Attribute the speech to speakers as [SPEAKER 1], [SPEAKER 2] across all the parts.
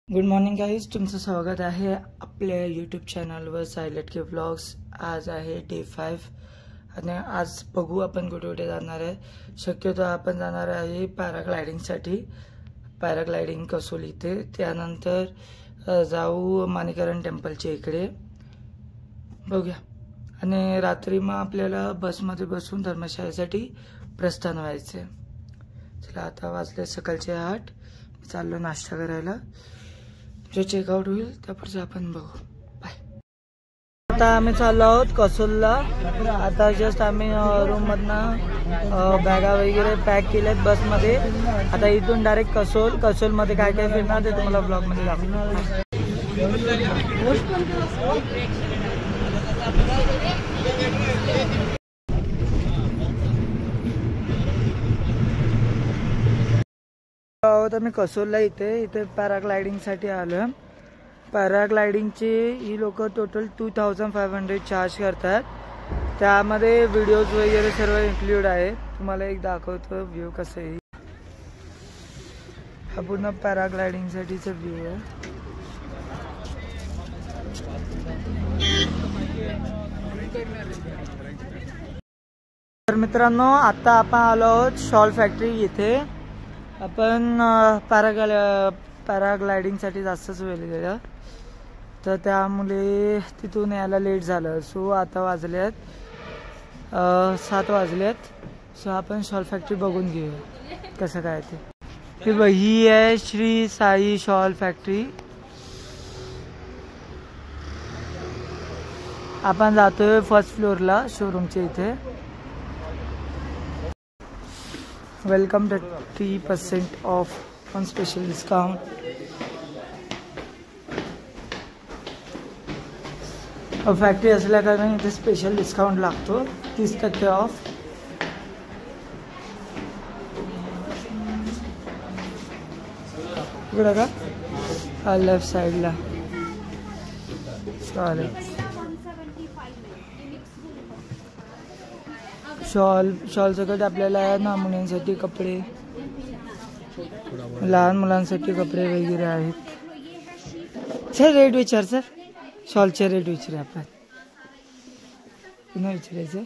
[SPEAKER 1] Good morning guys, तुमचं स्वागत आहे आपल्या यूट्यूब चॅनलवर सायलेंट के व्लॉग्स। आज आहे डे 5 आणि आज बघू आपण कुठे कुठे जाणार आहे। शक्यतो आपण जाणार आहे पॅराग्लायडिंगसाठी, पॅराग्लायडिंग कसोल इथे, त्यानंतर जाऊ माणिकरण टेम्पलच्या इकडे बघूया आणि रात्री मग आपल्याला बसमध्ये बसून धर्मशाळेसाठी प्रस्थान व्हायचे। चला आता वाजले सकाळचे 8, चाललो नाश्ता करायला। जो चेकआउट होईल त्यापुढे आपण बघू। बाय। आता आम्ही चाललो आहोत कसोलला। आता जस्ट आम्ही रूम मधनं बॅगा वगैरे पॅक केल्यात बसमध्ये। आता इथून डायरेक्ट कसोलमध्ये काय काय फिरणार ते तुम्हाला ब्लॉग मध्ये दाखवणार। मी कसोलला इथे पॅराग्लायडिंग साठी आलोय। पॅराग्लायडिंगचे ही लोक टोटल 2500 चार्ज करतात। त्यामध्ये व्हिडिओज वगैरे सर्व इन्क्लूड आहे। तुम्हाला एक दाखवतो व्ह्यू कसं आहे। हा पूर्ण पॅराग्लायडिंग साठीचा व्ह्यू आहे। तर मित्रांनो, आता आपण आलो आहोत शॉल फॅक्टरी इथे। आपण पॅराग्लायडिंगसाठी जास्तच वेळ गेला, तर त्यामुळे तिथून यायला लेट झालं। सो आता वाजल्यात 7 वाजलेत। सो आपण शॉल फॅक्टरी बघून घेऊया कसं काय ते। ही आहे श्री साई शॉल फॅक्टरी। आपण जातोय फर्स्ट फ्लोअरला शोरूमच्या इथे। Welcome 30% of on special discount. Factory असल्या कारणाने इथे स्पेशल डिस्काउंट लागतो 30% ऑफ। इकडे का हा लेफ्ट साइडला शॉल सकट आपल्याला ना मुलांसाठी कपडे, लहान मुलांसाठी कपडे वगैरे आहेत। सर रेट विचार सर, शॉलचे रेट विचार आपण पुन्हा विचारायचं।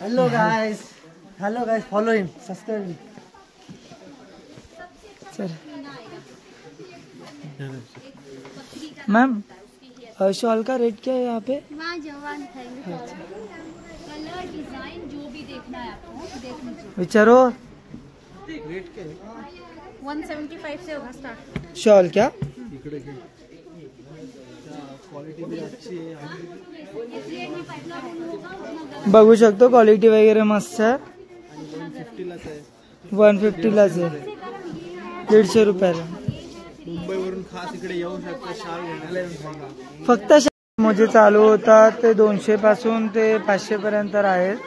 [SPEAKER 2] हेलो गाइस फॉलो हिम, सब्सक्राइब
[SPEAKER 1] सर। मैम शॉल का रेट क्या है यहाँ पे?
[SPEAKER 3] कलर डिजाइन जो भी देखना है आपको देख लीजिए।
[SPEAKER 1] विचारो
[SPEAKER 2] रेट क्या है?
[SPEAKER 3] 175 से होगा स्टार्ट।
[SPEAKER 1] शॉल क्या
[SPEAKER 2] क्वालिटी भी अच्छी है।
[SPEAKER 1] बघू शकतो, क्वालिटी वगैरे मस्त आहे।
[SPEAKER 2] 150लाच आहे।
[SPEAKER 1] 150लाच आहे, 150 रुपयाला।
[SPEAKER 2] मुंबईवरून खास इकडे येऊ शकतो शाल घेण्याला।
[SPEAKER 1] फक्त मोजे चालू होतात ते 200 पासून ते 500 पर्यंत आहेत।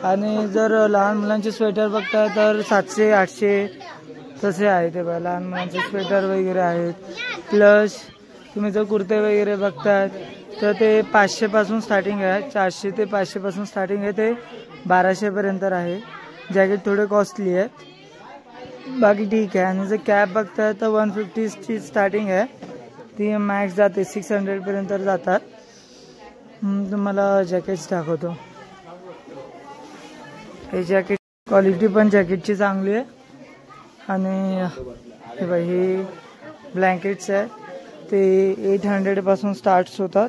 [SPEAKER 1] आणि जर लहान मुलांचे स्वेटर बघताय तर 700-800 तसे आहे। ते बघा लहान मुलांचे स्वेटर वगैरे आहेत। प्लस तुम्ही जर कुर्ते वगैरे बघताय तर ते 500 पासून स्टार्टिंग आहे। 400 ते 500 पासून स्टार्टिंग आहे, ते 1200 पर्यंत आहे। जॅकेट थोडे कॉस्टली आहेत, बाकी ठीक आहे। आणि जर कॅप बघताय तर 150 ची स्टार्टिंग आहे, ती मॅक्स जाते 600 पर्यंत जातात। तुम्हाला जॅकेट्स दाखवतो। हे जॅकेट क्वालिटी पण जॅकेटची चांगली आहे। आणि हे बघा हे ब्लँकेट्स आहे, ते 800 पासून स्टार्ट्स होतात,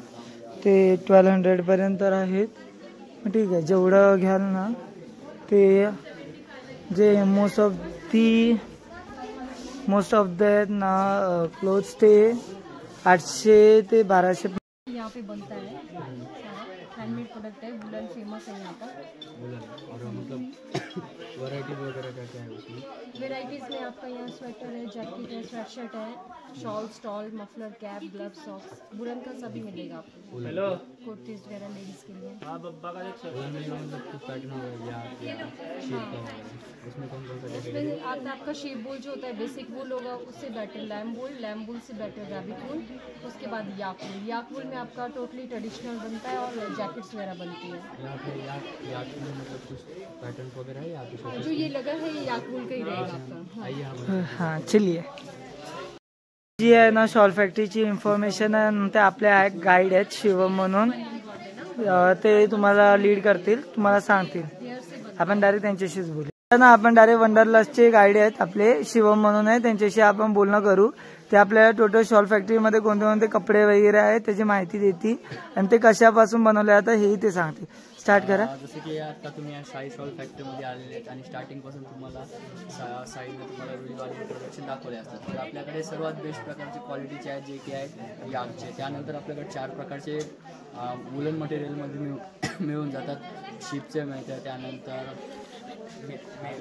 [SPEAKER 1] ते 1200 पर्यंत आहेत। ठीक आहे, जेवढं घ्याल ना ते जे मोस्ट ऑफ द ना क्लोथ्स ते 800 ते 1200
[SPEAKER 3] यहाँ पे बनता है, हैंडमेड प्रोडक्ट है। वुलन फेमस है यहाँ का।
[SPEAKER 2] और मतलब वैरायटी वगैरह क्या है उसमें?
[SPEAKER 3] वेराइटीज में आपका यहाँ स्वेटर है, जैकेट है, स्वेटशर्ट है, shawl, stall, muffler, cap, gloves, socks, woollen का सभी मिलेगा आपको। हेलो, कुर्तीज वगैरह लेडीज के लिए।
[SPEAKER 2] हाँ बब्बा का मतलब कुछ पैटर्न वगैरह उसमें कौन सा?
[SPEAKER 3] उसमें आपका शेप वूल जो होता है, बेसिक वूल होगा, उससे बेटर लैम्ब वूल से बेटर रैबिट वूल, उसके बाद याक वूल में आपका टोटली ट्रेडिशनल बनता है और जैकेट्स वगैरह बनती है।
[SPEAKER 2] यहाँ पे याक में मतलब कुछ पैटर्न वगैरह है? यहाँ पे
[SPEAKER 3] जो ये लगा है ये याक वूल का ही रहेगा आपका।
[SPEAKER 1] हाँ चलिए। जी आहे ना शॉल फॅक्टरीची इन्फॉर्मेशन आहे ते आपले गाईड आहेत शिवम म्हणून, ते तुम्हाला लीड करतील, तुम्हाला सांगतील. आपण डायरेक्ट त्यांच्याशीच बोलू ना. आपण डायरेक्ट वंडरलस्टचे गाईड आहेत आपले शिवम म्हणून आहे, त्यांच्याशी आपण बोलणं करू. ते आपल्याला टोटल शॉल फॅक्टरीमध्ये कोणते कोणते कपडे वगैरे आहेत त्याची माहिती देतील आणि ते कशापासून बनवले जातात हेही ते सांगतील. स्टार्ट करा.
[SPEAKER 2] जसं की आता तुम्ही साई शॉल फॅक्टरीमध्ये आलेले आहेत आणि स्टार्टिंगपासून तुम्हाला साईडने तुम्हाला रुईवाले प्रोडक्शन दाखवले असतात. तर आपल्याकडे सर्वात बेस्ट प्रकारचे क्वालिटीचे आहेत जे की आहेत यागचे. त्यानंतर आपल्याकडे 4 प्रकारचे वुलन मटेरियलमध्ये मिळून जातात. शिपचे मिळतात, त्यानंतर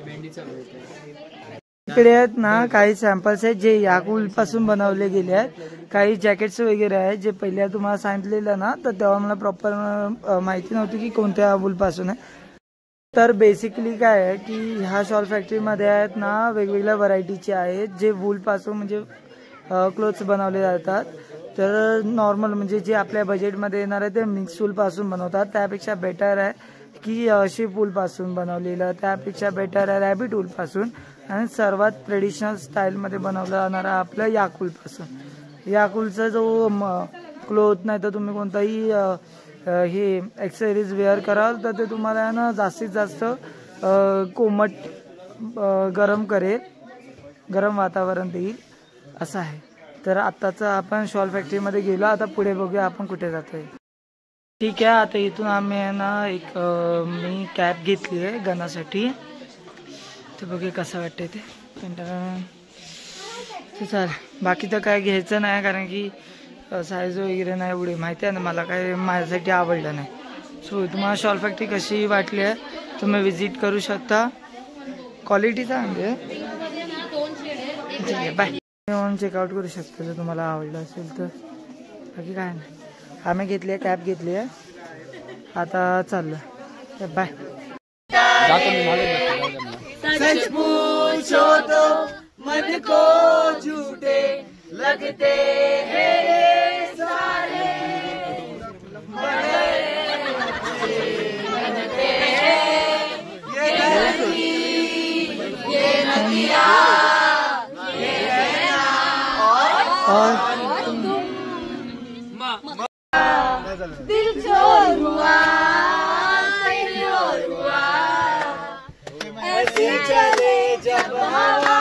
[SPEAKER 2] मेंढीचं मिळतं.
[SPEAKER 1] इकडे आहेत ना काही सॅम्पल्स आहेत जे याकूल पासून बनवले गेले आहेत. काही जॅकेट्स वगैरे आहेत जे पहिल्या तुम्हाला सांगितलेलं ना, तर तेव्हा मला प्रॉपर माहिती नव्हती की कोणत्या वूल पासून आहे. तर बेसिकली काय आहे की ह्या शॉल फॅक्टरीमध्ये आहेत ना वेगवेगळ्या व्हरायटीचे आहेत जे वूल पासून म्हणजे क्लोथ्स बनवले जातात. तर नॉर्मल म्हणजे जे आपल्या बजेटमध्ये येणार आहे ते मिक्स वूल पासून बनवतात. त्यापेक्षा बेटर आहे की शिप वूल पासून बनवलेलं, त्यापेक्षा बेटर आहे रॅबिट वूल पासून, आणि सर्वात ट्रेडिशनल स्टाईलमध्ये बनवलं जाणार आहे आपलं याकूल पासून. याकूलचा जो क्लोथ नाही तर तुम्ही कोणताही हे एक्सेसरीज वेअर कराल तर ते तुम्हाला ना जास्तीत जास्त कोमट गरम करेल, गरम वातावरण देईल असं आहे. तर आत्ताचं आपण शॉल फॅक्टरीमध्ये गेलो, आता पुढे बघूया आपण कुठे जातोय. ठीक आहे, आता इथून आम्ही आहे ना एक मी कॅब घेतली आहे गणासाठी. तर बघूया कसं वाटतंय ते. चाल बाकी तर काय घ्यायचं नाही कारण की साईज वगैरे नाही एवढी माहिती आहे ना मला, काय माझ्यासाठी आवडलं नाही. सो तुम्हाला शॉल फॅक्टरी कशी वाटली आहे तुम्ही विजिट करू शकता. क्वालिटी चांगली आहे. बाय. ऑन चेकआउट करू शकता जर तुम्हाला आवडलं असेल तर. बाकी काय नाही, आम्ही घेतली आहे कॅब घेतली आहे, आता चाललं. बाय.
[SPEAKER 4] सच पूछो तो मन को झूठे लगते हैं सारे, बड़े लगते हैं ये नदियाँ ये रहना और दिल चोर हुआ चले जब हवा,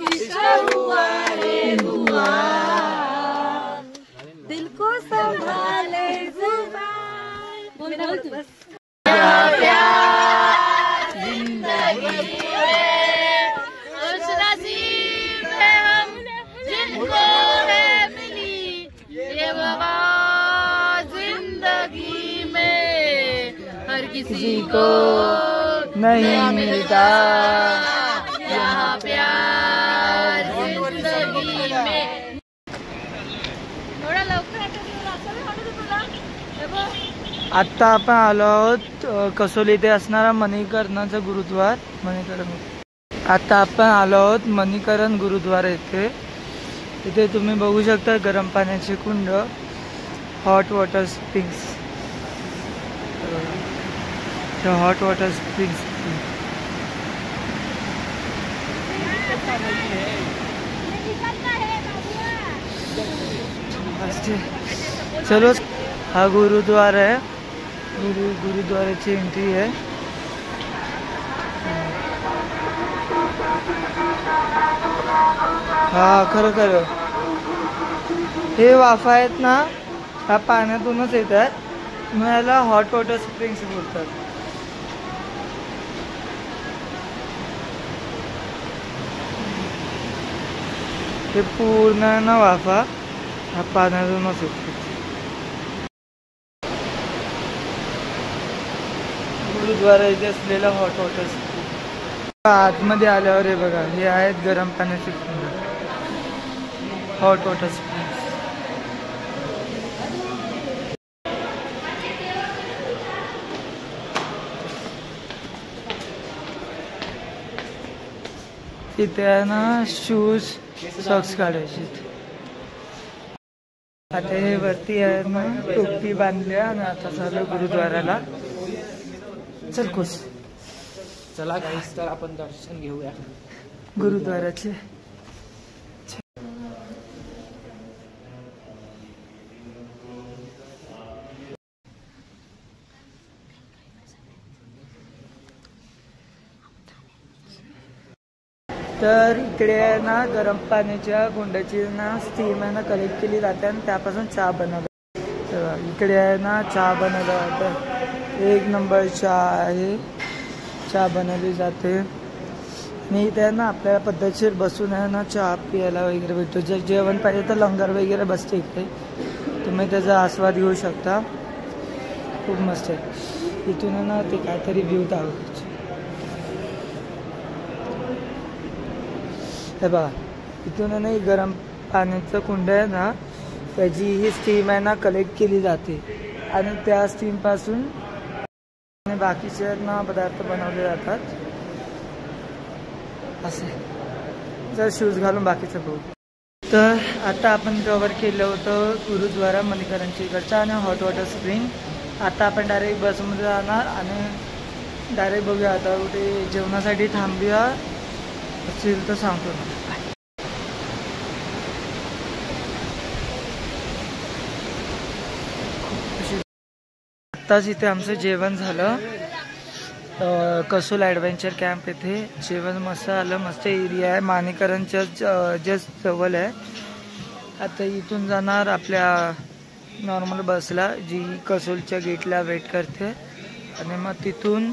[SPEAKER 4] इश्क हुआ रे हुआ, दिल को संभाले जुबान, बोल बस. जिंदगी खुश नसीब है हम जिनको है मिली ये वफा जिंदगी में हर किसी को
[SPEAKER 1] नहीं मिलता
[SPEAKER 4] यहाँ प्यार जिंदगी में.
[SPEAKER 1] आत्ता आपण आलो आहोत कसोली ते असणारा मणिकर्णाचा गुरुद्वार. आता आपण आलो आहोत मणिकरण गुरुद्वार येथे. इथे तुम्ही बघू शकता गरम पाण्याचे कुंड, hot water springs, hot water springs. चलो हा गुरुद्वार आहे, गुरुद्वाराची एंट्री आहे. हा खरं खरं हे वाफा आहेत ना ह्या पाण्यातूनच येतात, मग याला हॉट वॉटर स्प्रिंग्स बोलतात. हे पूर्ण ना वाफा ह्या पाण्यातूनच येतात. गुरुद्वारा इथे असलेला हॉट वॉटर स्प्रिंग. आतमध्ये आल्यावर हे बघा हे आहेत गरम पाण्याचे कुंड, हॉट वॉटर स्प्रिंग. इथे आहे ना शूज सॉक्स काढायचे. आता हे वरती आहे ना टोपी बांधल्या आणि आता चालू गुरुद्वाराला. चल खुश
[SPEAKER 2] चला गाईस तर आपण दर्शन घेऊया
[SPEAKER 1] गुरुद्वाराचे. तर इकडे आहे ना गरम पाण्याच्या गुंडाची ना स्टीम आहे ना कलेक्ट केली जाते आणि त्यापासून चहा बनवला. तर इकडे आहे ना चहा बनवला जातं. 1 नंबर चहा आहे. चहा बनवली जाते आणि इथे आहे ना आपल्याला पद्धतशीर बसून आहे ना चहा प्यायला वगैरे भेटतो. जर जेवण पाहिजे तर लंगर वगैरे बसते इकडे, तुम्ही त्याचा आस्वाद घेऊ शकता. खूप मस्त आहे. इथून आहे ना ते काहीतरी व्ह्यू दाखवतो. हे बघा इथून आहे ना गरम पाण्याचं कुंड आहे ना त्याची ही स्टीम आहे ना कलेक्ट केली जाते आणि त्या स्टीमपासून बाकीचे ना पदार्थ बनवले जातात. असे जर शूज घालून बाकीचं बघू. तर आता आपण कव्हर केलं होतं गुरुद्वारा मणिकरणच्या इकडचा आणि हॉट वॉटर स्प्रिंग. आता आपण डायरेक्ट बसमध्ये जाणार आणि डायरेक्ट बघूया आता कुठे जेवणासाठी थांबूया असेल तर सांगतो ना. आत्ताच इथे आमचं जेवण झालं. कसोल ॲडव्हेंचर कॅम्प येथे जेवण मस्त आलं. मस्त एरिया आहे. माणिकरणच्या जस्ट जवळ आहे. आता इथून जाणार आपल्या नॉर्मल बसला जी कसोलच्या गेटला वेट करते आणि मग तिथून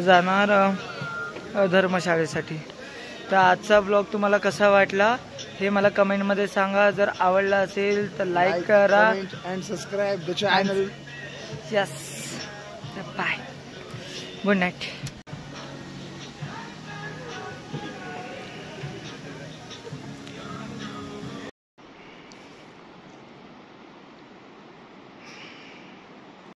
[SPEAKER 1] जाणार धर्मशाळेसाठी. तर आजचा ब्लॉग तुम्हाला कसा वाटला हे मला कमेंटमध्ये सांगा. जर आवडला असेल तर लाईक करा
[SPEAKER 5] and subscribe the channel.
[SPEAKER 1] Yes. Bye. Good night.